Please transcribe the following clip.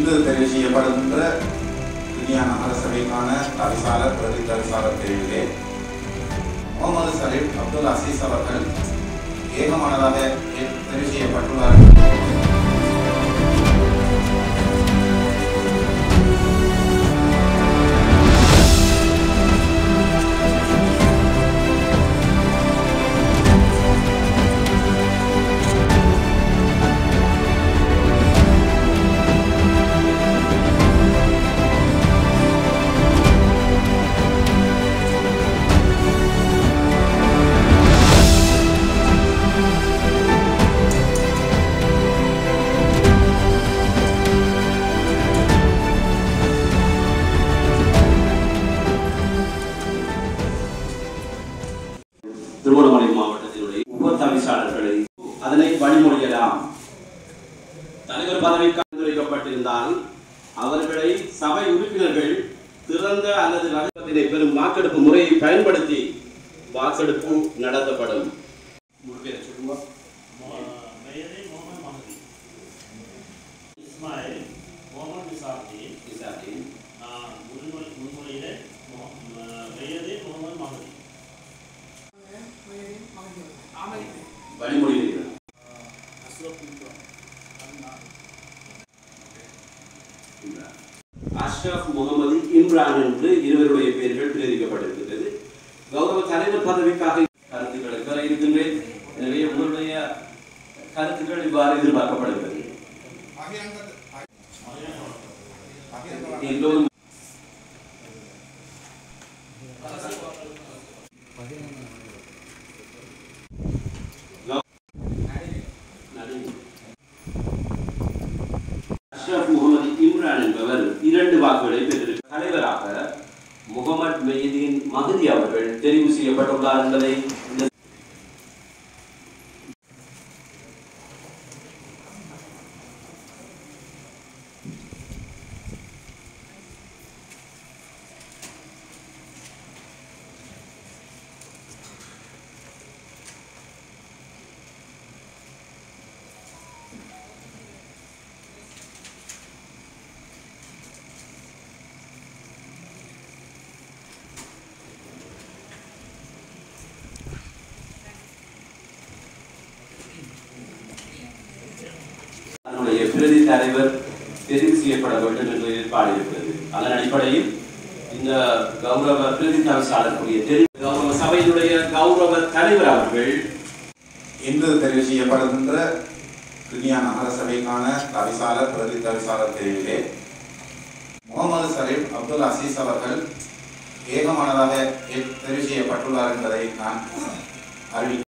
இன்று தெரிவு செய்யப்படுகின்ற கிண்ணியா நகர சபைக்கான தவிசாளர் பிரதி தவிசாளர் தெரிவிலே முகமது சலீம் அப்துல் அசீஸ் அவர்கள் ஏகமானதாக தெரிவு செய்யப்பட்டுள்ளார்கள். திருவண்ணாமலை மாவட்டத்தினுடைய உப தவிசாளர்களை அதனை வழிமொழியலாம். தலைவர் பதவிக்கு பரிந்துரைக்கப்பட்டிருந்தால் அவர்களை சபை உறுப்பினர்கள் திறந்த அல்லது ரகசியத்தினை பெறும் வாக்கெடுப்பு முறையை பயன்படுத்தி வாக்கெடுப்பு நடத்தப்படும். அஷ்ரப் முகமது இம்ரான் என்று இருவருடைய பெயர்கள் தெரிவிக்கப்பட்டிருக்கிறது. கௌரவ தலைவர் பதவிக்காக கருத்துக்களை பெற இருக்கின்றேன். எனவே உங்களுடைய கருத்துக்கள் இவ்வாறு எதிர்பார்க்கப்படுகிறது. எல்லோரும் அஷ்ரப் முகமது இம்ரான் என்பவர் 2 வாக்குகளை பெற்றிருக்கிறார். தலைவராக முகமது மெய்தீன் மஹதி அவர்கள் தெரிவு செய்யப்பட்டுள்ளார் என்பதை பிரதி தலைவர் தெரிவு செய்யப்பட வேண்டும் என்ற ஏற்பாடு இருக்கிறது. அதன் அடிப்படையில் இந்த கௌரவ பிரதி தவிசாளருடைய கௌரவ சபையினுடைய கௌரவ தலைவர் அவர்கள் இன்று தெரிவு செய்யப்படுகின்ற கிண்ணியா நகர சபைக்கான தவிசாளர் பிரதி தவிசாளர் தெரிவிலே முகமது சலீம் அப்துல் அசீஸ் அவர்கள் ஏகமானதாக தெரிவு செய்யப்பட்டுள்ளார் என்பதை நான் அறிவிக்கிறேன்.